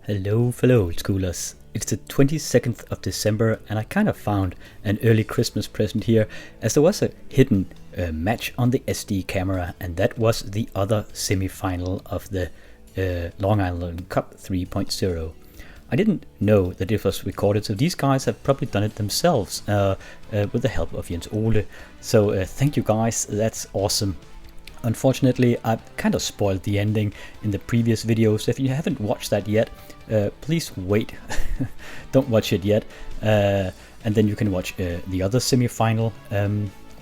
Hello fellow old schoolers. It's the 22nd of December and I kind of found an early Christmas present here, as there was a hidden match on the SD camera, and that was the other semi-final of the Long Island Cup 3.0. I didn't know that it was recorded, so these guys have probably done it themselves with the help of Jens Ole. So thank you guys, that's awesome. Unfortunately, I've kind of spoiled the ending in the previous video, so if you haven't watched that yet, please wait. Don't watch it yet, and then you can watch the other semi-final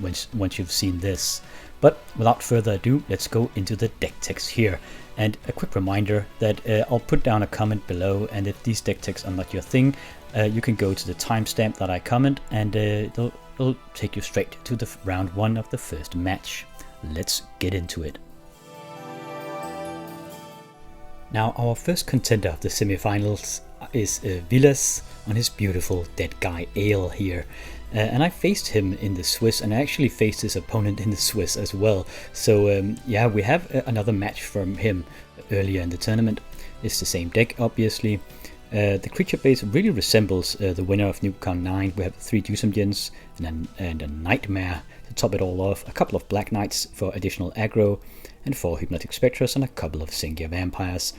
once you've seen this. But without further ado, let's go into the deck text here. And a quick reminder that I'll put down a comment below, and if these deck texts are not your thing, you can go to the timestamp that I comment, and it'll take you straight to the round 1 of the first match. Let's get into it. Now, our first contender of the semifinals is Villas on his beautiful Deadguy Ale here. And I faced him in the Swiss, and I actually faced his opponent in the Swiss as well. So yeah, we have another match from him earlier in the tournament. It's the same deck, obviously. The creature base really resembles the winner of Newcon 9. We have 3 Dusumjens and a Nightmare to top it all off, a couple of Black Knights for additional aggro, and 4 Hypnotic Spectres and a couple of Singia Vampires.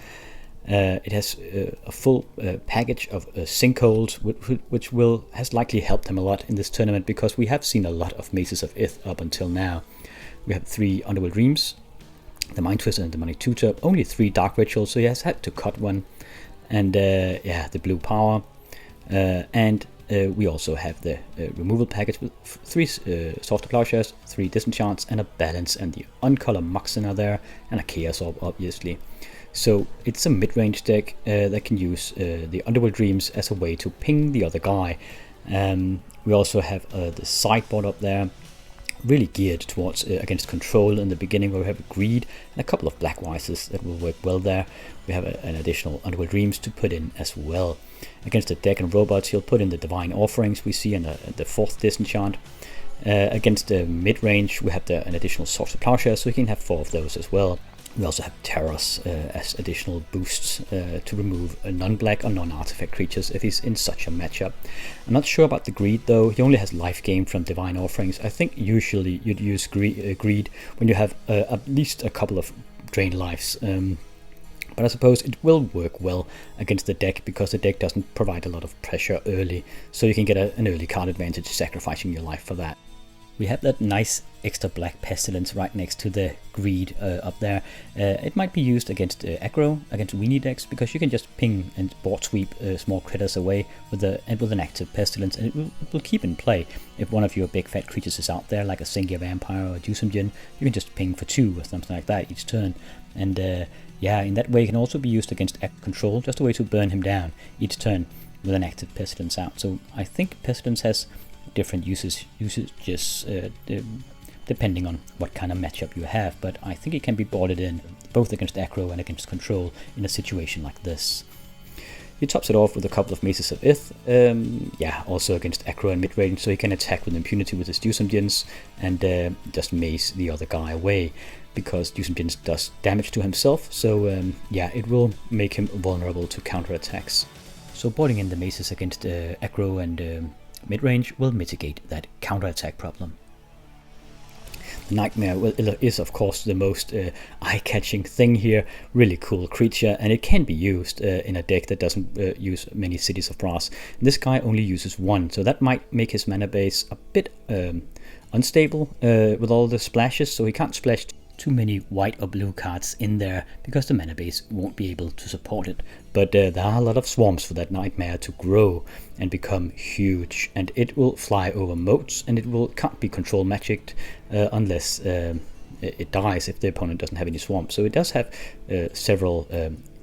It has a full package of sinkholes, which has likely helped him a lot in this tournament, because we have seen a lot of Maces of Ith up until now. We have 3 Underworld Dreams, the Mind Twister and the Money Tutor, only 3 Dark Rituals, so he has had to cut one. And yeah, the blue power, and we also have the removal package with 3 Softer Plowshares, 3 Disenchants, and a Balance, and the Uncolor Moxen are there, and a Chaos Orb, obviously. So it's a mid-range deck that can use the Underworld Dreams as a way to ping the other guy. We also have the sideboard up there, really geared towards against control in the beginning, where we have Greed and a couple of Black Wises that will work well there. We have an additional Underworld Dreams to put in as well. Against the deck and robots, he'll put in the Divine Offerings we see, and the 4th Disenchant. Against the mid-range, we have an additional Softer Plowshare, so he can have 4 of those as well. We also have Terrors as additional boosts to remove non-black or non-artifact creatures if he's in such a matchup. I'm not sure about the Greed though. He only has life gain from Divine Offerings. I think usually you'd use Greed when you have at least a couple of drained lives. But I suppose it will work well against the deck, because the deck doesn't provide a lot of pressure early, so you can get an early card advantage sacrificing your life for that. We have that nice extra black Pestilence right next to the Greed up there. It might be used against aggro, against weenie decks, because you can just ping and board sweep small critters away with an active Pestilence, and it will keep in play. If one of your big fat creatures is out there, like a Singia Vampire or a Dusumjin, you can just ping for 2 or something like that each turn. And yeah, in that way it can also be used against control, just a way to burn him down each turn with an active Pestilence out. So I think Pestilence has different usages depending on what kind of matchup you have, but I think it can be boarded in both against aggro and against control in a situation like this. He tops it off with a couple of Maces of Ith, yeah, also against aggro and mid-range, so he can attack with impunity with his Dusumjins and just mace the other guy away, because Dusumjins does damage to himself, so yeah, it will make him vulnerable to counterattacks. So boarding in the Maces against aggro and mid-range will mitigate that counterattack problem. The Nightmare is of course the most eye-catching thing here. Really cool creature, and it can be used in a deck that doesn't use many Cities of Brass. This guy only uses 1, so that might make his mana base a bit unstable with all the splashes, so he can't splash too many white or blue cards in there, because the mana base won't be able to support it. But there are a lot of swarms for that Nightmare to grow and become huge, and it will fly over moats, and can't be control magicked unless it dies if the opponent doesn't have any swamps. So it does have several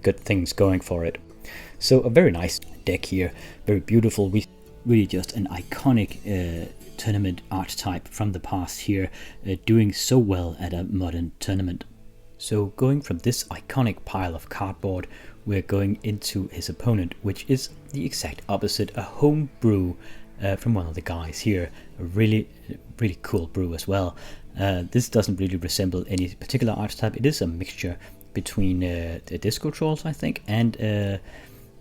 good things going for it. So a very nice deck here, very beautiful. Really just an iconic tournament archetype from the past here, doing so well at a modern tournament. So going from this iconic pile of cardboard, we're going into his opponent, which is the exact opposite, a home brew from one of the guys here. A really cool brew as well. This doesn't really resemble any particular archetype. It is a mixture between the Disco Trolls, I think, and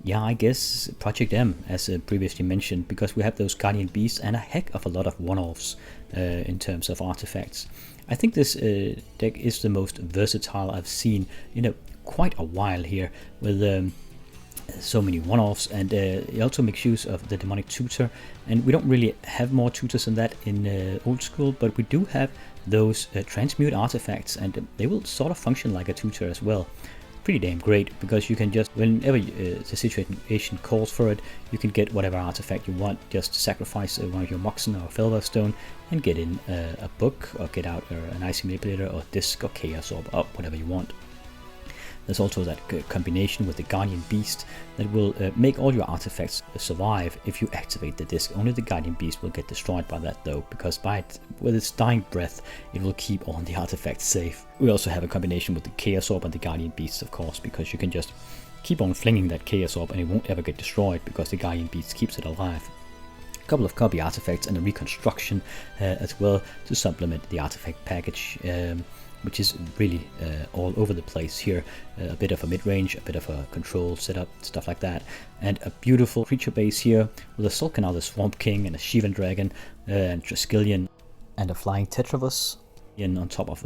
Yeah, I guess Project M, as previously mentioned, because we have those Guardian Beasts and a heck of a lot of one-offs in terms of artifacts. I think this deck is the most versatile I've seen in quite a while here, with so many one-offs, and it also makes use of the Demonic Tutor, and we don't really have more tutors than that in old school, but we do have those transmute artifacts, and they will sort of function like a tutor as well. Pretty damn great, because you can just, whenever the situation calls for it, you can get whatever artifact you want, just sacrifice one of your Moxen or Felver Stone and get in a book, or get out an Icy Manipulator or Disc or Chaos Orb, or whatever you want. There's also that combination with the Guardian Beast that will make all your artifacts survive if you activate the disc. Only the Guardian Beast will get destroyed by that though, because with its dying breath, it will keep all the artifacts safe. We also have a combination with the Chaos Orb and the Guardian Beast, of course, because you can just keep on flinging that Chaos Orb and it won't ever get destroyed because the Guardian Beast keeps it alive. A couple of copy artifacts and a reconstruction as well to supplement the artifact package. Which is really all over the place here. A bit of a mid-range, a bit of a control setup, stuff like that. And a beautiful creature base here with a Sulcanal, the Swamp King, and a Shivan Dragon, and Triskelion, and a Flying Tetravus in on top of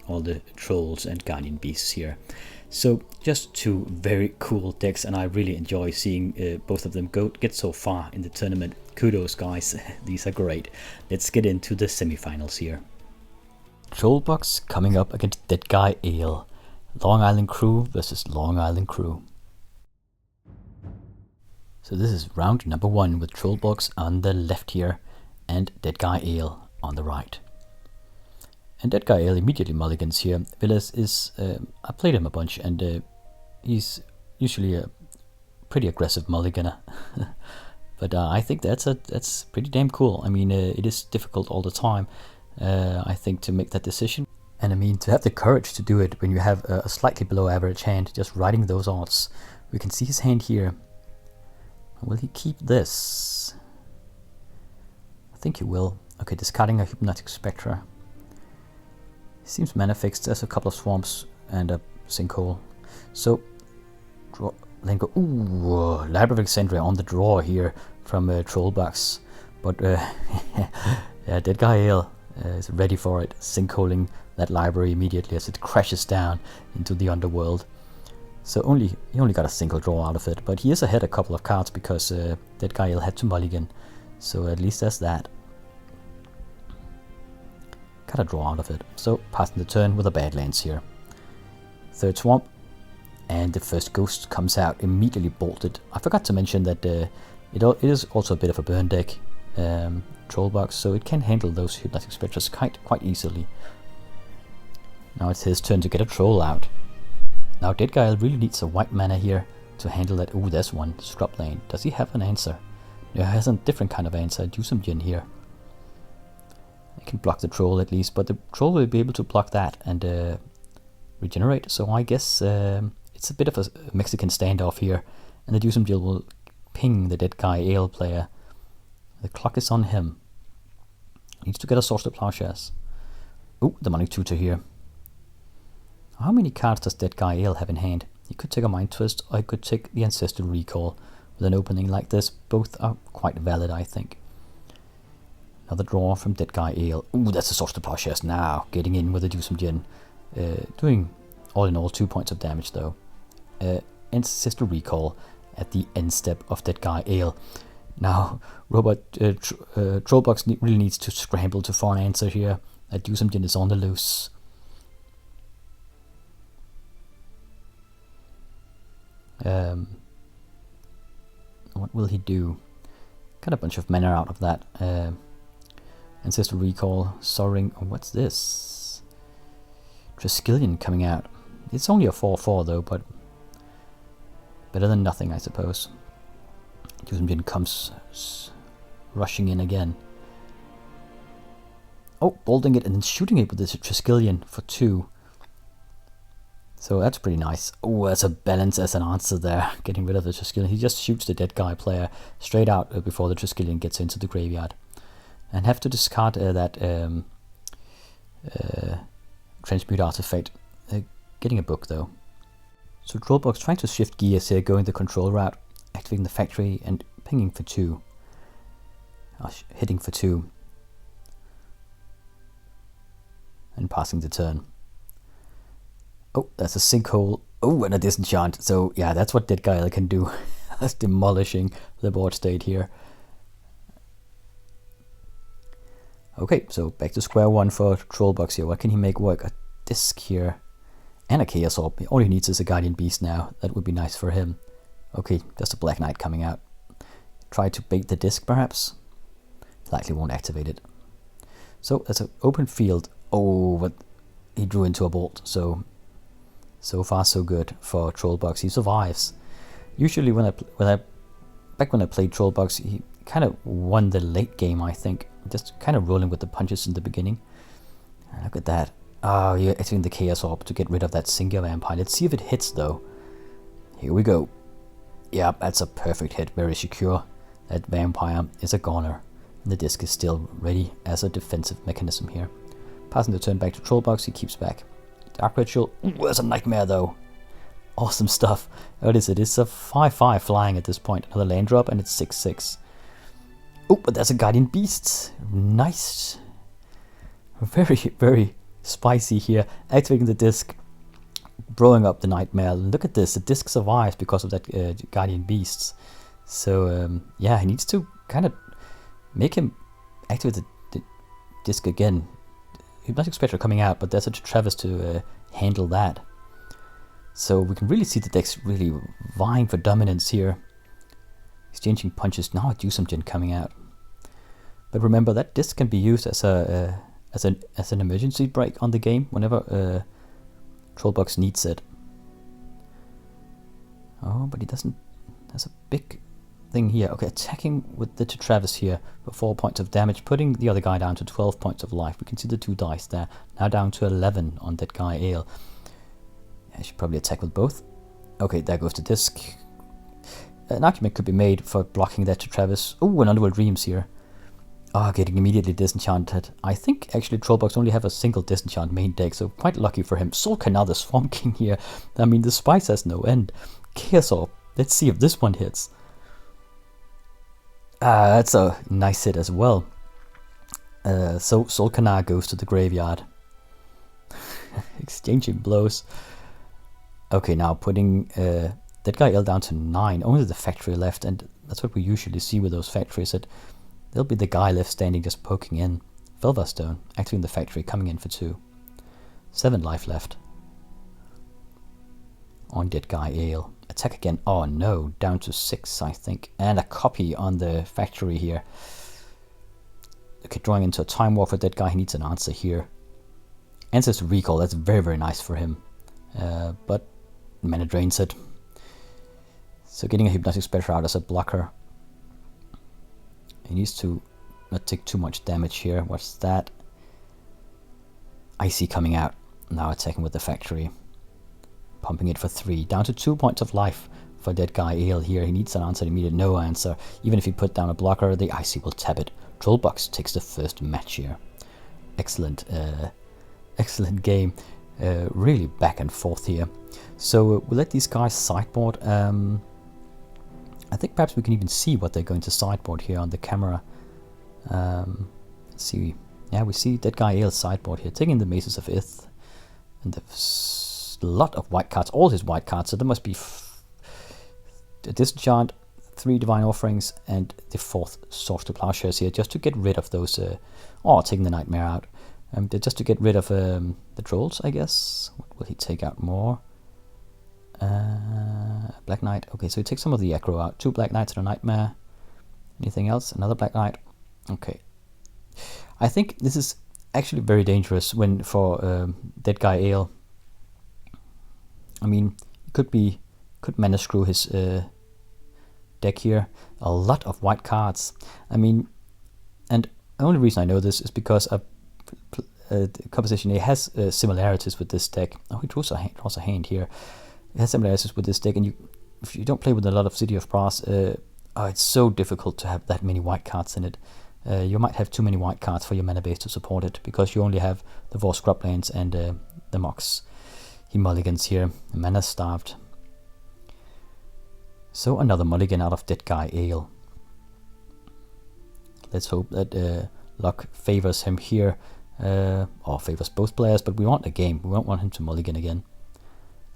all the Trolls and Guardian Beasts here. So just two very cool decks, and I really enjoy seeing both of them get so far in the tournament. Kudos, guys. These are great. Let's get into the semifinals here. TrollBox coming up against Deadguy Ale. Long Island Crew versus Long Island Crew. So this is round number 1 with TrollBox on the left here and Deadguy Ale on the right. And Deadguy Ale immediately mulligans here. Villas is, I played him a bunch, and he's usually a pretty aggressive mulliganer. But I think that's pretty damn cool. I mean, it is difficult all the time. I think, to make that decision, and I mean to have the courage to do it when you have a slightly below average hand, just riding those odds. We can see his hand here. Will he keep this? I think he will. Okay, discarding a Hypnotic Spectra. Seems mana fixed. There's a couple of swamps and a sinkhole. So draw, then go. Ooh, Library of Alexandria on the draw here from TrollBox, but yeah, Deadguy Ale is ready for it, sinkholing that library immediately as it crashes down into the underworld. So he only got a single draw out of it, but he is ahead a couple of cards because Deadguy Ale had to mulligan. So at least there's that. Got a draw out of it. So passing the turn with a Badlands here. Third swamp, and the first ghost comes out immediately bolted. I forgot to mention that it is also a bit of a burn deck. TrollBox, so it can handle those Hypnotic Spectres quite easily. Now it's his turn to get a troll out. Now Deadguy really needs a white mana here to handle that. Ooh, there's one. Scrubland. Does he have an answer? No, he has a different kind of answer. Do some gin here. I can block the troll at least, but the troll will be able to block that and regenerate. So I guess it's a bit of a Mexican standoff here, and the Dewsum Jill will ping the Deadguy Ale player. The clock is on him. Needs to get a Source to Plowshares. Oh, the Demonic Tutor here. How many cards does Deadguy Ale have in hand? He could take a Mind Twist, or he could take the Ancestral Recall. With an opening like this, both are quite valid, I think. Another draw from Deadguy Ale. Ooh, that's a Source to Plowshares now. Getting in with the Dewsum Gin. Doing all in all 2 points of damage though. Ancestral Recall at the end step of Deadguy Ale. Now, TrollBox really needs to scramble to find an answer here. Dewsum Gin is on the loose. What will he do? Got a bunch of mana out of that. Ancestral Recall, Soaring. Oh, what's this? Triskelion coming out. It's only a 4/4 though, but better than nothing, I suppose. Dewsum Gin comes rushing in again. Oh, bolting it and then shooting it with this Triskelion for 2. So that's pretty nice. Oh, that's a balance as an answer there. Getting rid of the Triskelion. He just shoots the Deadguy player straight out before the Triskelion gets into the graveyard. And have to discard that Transmute artifact. Getting a book though. So TrollBox trying to shift gears here, going the control route. activating the factory and pinging for 2. Hitting for 2. And passing the turn. Oh, that's a sinkhole. Oh, and a disenchant. So yeah, that's what Deadguy can do. That's demolishing the board state here. Okay, so back to square one for TrollBox here. What can he make work? A disc here and a Chaos Orb. All he needs is a Guardian Beast now. That would be nice for him. Okay, there's a Black Knight coming out. Try to bait the disc perhaps. Likely won't activate it. So that's an open field. Oh, but he drew into a bolt. So far so good for TrollBox. He survives. Usually when I played TrollBox, he kind of won the late game, I think. Just kind of rolling with the punches in the beginning. And look at that. Oh, you're activating the Chaos Orb to get rid of that Singular Vampire. Let's see if it hits though. Here we go. Yeah, that's a perfect hit. Very secure. That Vampire is a goner. And the disc is still ready as a defensive mechanism here. Passing the turn back to TrollBox, he keeps back. Dark Ritual. Ooh, there's a Nightmare though. Awesome stuff. What is it? It's a 5/5 flying at this point. Another land drop and it's 6/6. Oh, but there's a Guardian Beast. Nice. Very, very spicy here. Activating the disc. Blowing up the Nightmare. Look at this. The disc survives because of that Guardian Beasts. So, yeah, he needs to kind of make him activate the disc again. Hypnotic Spectre coming out, but there's a Travis to handle that. So we can really see the deck's really vying for dominance here. Exchanging punches. Now a Dusamgen coming out. But remember that disc can be used as an emergency break on the game whenever TrollBox needs it. Oh, but he doesn't. There's a big thing here. Okay, attacking with the Travis here for 4 points of damage, putting the other guy down to 12 points of life. We can see the 2 dice there. Now down to 11 on Deadguy Ale. I should probably attack with both. Okay, there goes the disc. An argument could be made for blocking that to Travis. Oh, an Underworld Dreams here. Oh, getting immediately disenchanted. I think actually TrollBox only have a single disenchant main deck, so quite lucky for him. Soul Canal, the Swamp King here. I mean, the spice has no end. Chaos Orb. Let's see if this one hits. That's a nice hit as well. So Soul Canal goes to the graveyard. Exchanging blows. Okay, now putting Deadguy L down to 9. Only the factory left, and that's what we usually see with those factories, that there'll be the guy left standing just poking in. Velvastone, activating the factory, coming in for 2. 7 life left. On Deadguy Ale. Attack again. Oh no, down to 6, I think. And a copy on the factory here. Okay, drawing into a Time War for Deadguy. He needs an answer here. Answers to Recall. That's very, very nice for him. But mana drains it. So getting a Hypnotic Spectre out as a blocker. He needs to not take too much damage here. What's that? Icy coming out. Now attacking with the factory. Pumping it for 3. Down to 2 points of life for Deadguy Ale here. He needs an answer, immediate no answer. Even if he put down a blocker, the Icy will tap it. TrollBox takes the first match here. Excellent, excellent game. Really back and forth here. So we'll let these guys sideboard. I think perhaps we can even see what they're going to sideboard here on the camera. Let's see. Yeah, we see Deadguy Ale sideboard here, taking the Maces of Ith. And a lot of white cards, all his white cards. So there must be a Disenchant, 3 Divine Offerings, and the 4th Source to Plowshares here, just to get rid of those, taking the Nightmare out. Just to get rid of the Trolls, I guess. What will he take out more? Black Knight. Okay, so he takes some of the aggro out. 2 Black Knights and a Nightmare. Anything else? Another Black Knight. Okay. I think this is actually very dangerous for Deadguy Ale. I mean, could mana screw his deck here. A lot of white cards. I mean, and the only reason I know this is because Composition A has similarities with this deck. Oh, he draws a hand here. It has similarities with this deck, and if you don't play with a lot of City of Brass, it's so difficult to have that many white cards in it. You might have too many white cards for your mana base to support it, because you only have the 4 Scrublands and the Mox. He mulligans here, mana starved. So another mulligan out of Deadguy Ale. Let's hope that luck favors him here, or favors both players, but we want a game. We don't want him to mulligan again.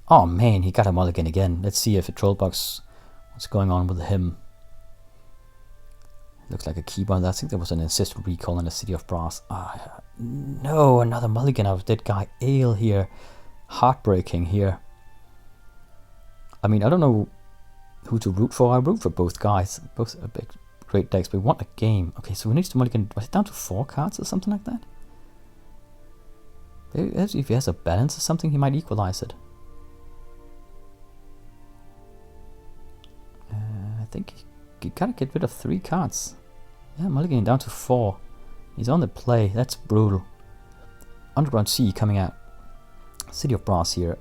Oh man, he got a mulligan again. Let's see if a TrollBox, what's going on with him. Looks like a keyboard. I think there was an ancestral recall in the City of Brass. No, another mulligan out of Deadguy Ale here. Heartbreaking here. I mean, I don't know who to root for. I root for both guys. Both are big, great decks, but we want a game. Okay, so we need to mulligan. Was it down to 4 cards or something like that? Maybe if he has a balance or something, he might equalize it. I think you gotta get rid of 3 cards. Yeah, mulliganing down to 4. He's on the play. That's brutal. Underground Sea coming out. City of Brass here.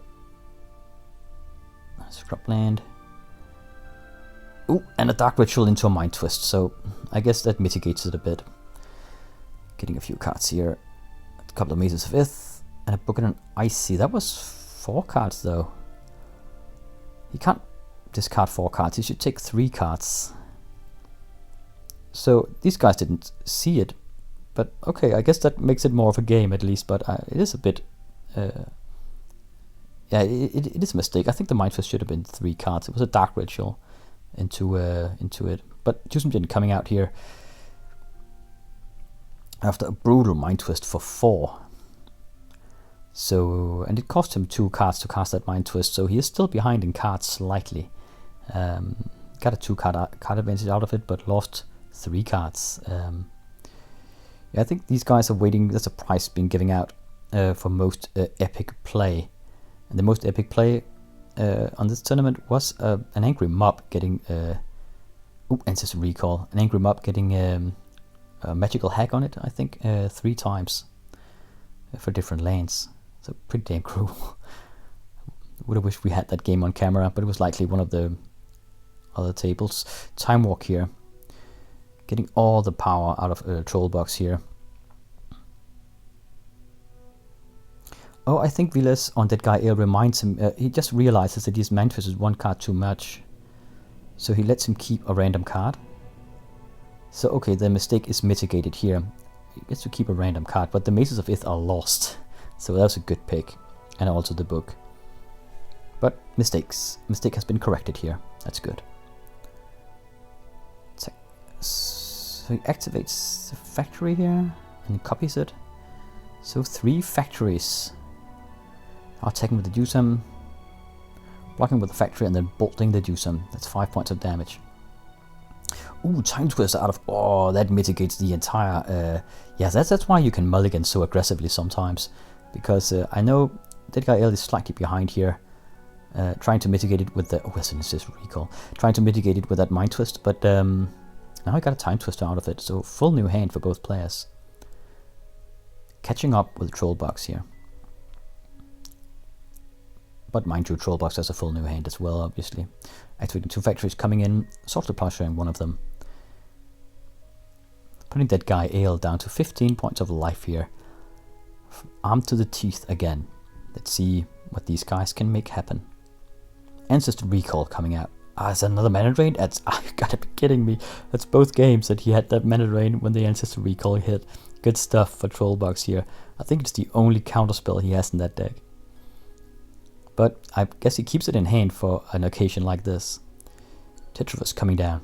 Scrubland. Ooh, and a Dark Ritual into a Mind Twist. So I guess that mitigates it a bit. Getting a few cards here. A couple of Mazes of Ith. And a Book and an Icy. That was 4 cards though. He can't discard 4 cards. He should take 3 cards. So these guys didn't see it. But okay, I guess that makes it more of a game at least. But it is a bit... yeah, it is a mistake. I think the Mind Twist should have been 3 cards. It was a Dark Ritual into it. But Jusumjin coming out here after a brutal Mind Twist for 4. So, and it cost him 2 cards to cast that Mind Twist, so he is still behind in cards slightly. Got a 2 card advantage out of it, but lost 3 cards. Yeah, I think these guys are waiting. There's a prize being given out for most epic play. And the most epic play on this tournament was an Angry Mob getting... Ancestor Recall. An Angry Mob getting a magical hack on it, I think, 3 times for different lanes. So pretty damn cruel. Would have wished we had that game on camera, but it was likely one of the other tables. Time Walk here. Getting all the power out of TrollBox here. Oh, I think Vilas on Deadguy Ale reminds him, he just realizes that his Mind Twist is 1 card too much. So he lets him keep a random card. So okay, the mistake is mitigated here. He gets to keep a random card, but the Mazes of Ith are lost. So that was a good pick. And also the book. But mistakes. Mistake has been corrected here. That's good. So he activates the factory here and copies it. So 3 factories. Attacking with the Jusum, blocking with the factory, and then bolting the Jusum. That's 5 points of damage. Ooh, Time Twist out of... Oh, that mitigates the entire... yeah, that's why you can mulligan so aggressively sometimes. Because I know Deadguy Ale is slightly behind here. Trying to mitigate it with the... Oh, that's an ancestral recall. Trying to mitigate it with that Mind Twist, but now I got a Time Twist out of it. So full new hand for both players. Catching up with TrollBox here. But mind you, TrollBox has a full new hand as well, obviously. Activating 2 factories coming in, softly plowsharing one of them. Putting Deadguy Ale down to 15 points of life here. Armed to the teeth again. Let's see what these guys can make happen. Ancestor Recall coming out. Is another Mana Drain? That's... You gotta be kidding me. That's both games that he had that Mana Drain when the Ancestor Recall hit. Good stuff for TrollBox here. I think it's the only counterspell he has in that deck. But I guess he keeps it in hand for an occasion like this. Tetravus coming down.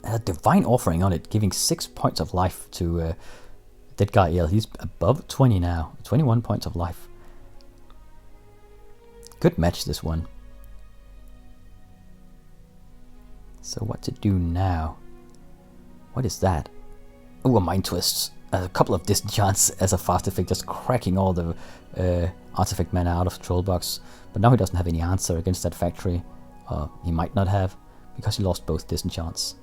A Divine Offering on it, giving 6 points of life to Deadguy Ale. He's above 20 now. 21 points of life. Good match, this one. So what to do now? What is that? Oh, a Mind Twist. A couple of disenchants as a fast effect, just cracking all the artifact mana out of TrollBox. But now he doesn't have any answer against that factory. He might not have, because he lost both disenchants.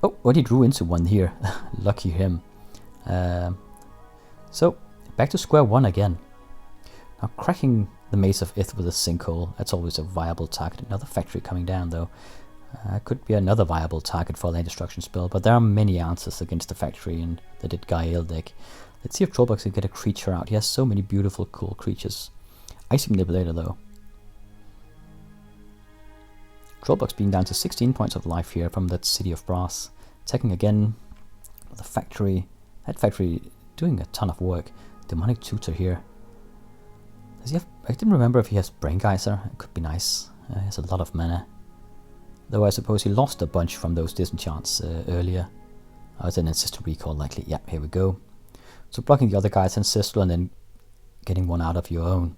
Oh, well, he drew into one here. Lucky him. So, back to square one again. Now, cracking the Maze of Ith with a Sinkhole, that's always a viable target. Another factory coming down, though. Could be another viable target for a land destruction spell, but there are many answers against the factory in the Deadguy Ale deck. Let's see if TrollBox can get a creature out. He has so many beautiful, cool creatures. Icy Manipulator, though. TrollBox being down to 16 points of life here from that City of Brass. Attacking again with the factory. That factory doing a ton of work. Demonic Tutor here. Does he have... I didn't remember if he has Brain Geyser. It could be nice. He has a lot of mana. Though I suppose he lost a bunch from those disenchants earlier. I was an Ancestor Recall likely. Yeah, here we go. So blocking the other guy's Ancestral and then getting one out of your own.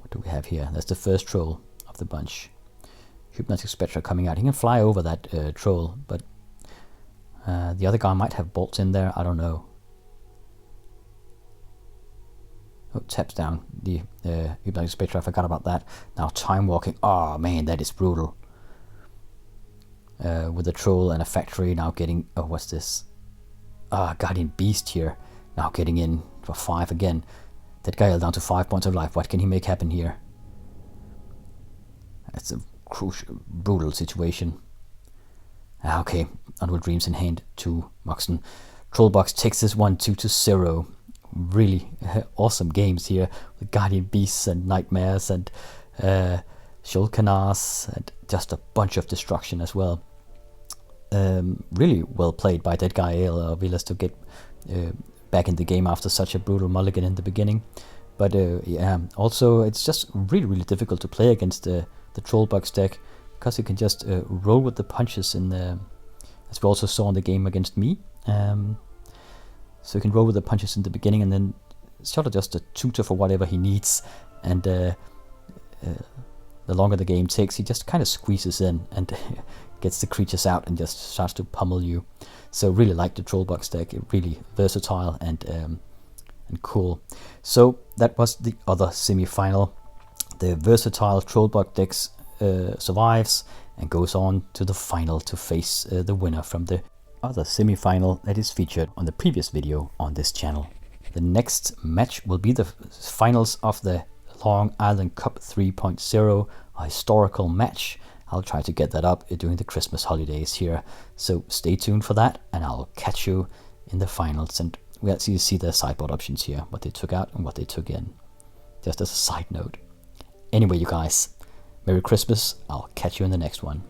What do we have here? That's the first troll of the bunch. Hypnotic Spectre coming out. He can fly over that troll, but the other guy might have bolts in there. I don't know. Oh, taps down the Hypnotic Spectre. I forgot about that. Now Time Walking. Oh man, that is brutal. With a troll and a factory now getting... Oh, what's this? Guardian Beast here. Now getting in for 5 again. That guy down to 5 points of life. What can he make happen here? That's a crucial, brutal situation. Okay, Unreal Dreams in hand to Moxon. TrollBox takes this one 2-0. Really awesome games here with Guardian Beasts and Nightmares and Shulkanars and just a bunch of destruction as well. Really well played by Deadguy or Villas to get back in the game after such a brutal mulligan in the beginning. But yeah, also it's just really difficult to play against the TrollBox deck because you can just roll with the punches in the, as we also saw in the game against me. So you can roll with the punches in the beginning and then sort of just a tutor for whatever he needs. And the longer the game takes, he just kind of squeezes in and gets the creatures out and just starts to pummel you. So really like the TrollBox deck, really versatile and cool. So that was the other semi-final. The versatile TrollBox decks survives and goes on to the final to face the winner from the other semi-final that is featured on the previous video on this channel. The next match will be the finals of the Long Island Cup 3.0, a historical match. I'll try to get that up during the Christmas holidays here, so stay tuned for that and I'll catch you in the finals. And we actually see the sideboard options here, what they took out and what they took in, just as a side note. Anyway, you guys, Merry Christmas. I'll catch you in the next one.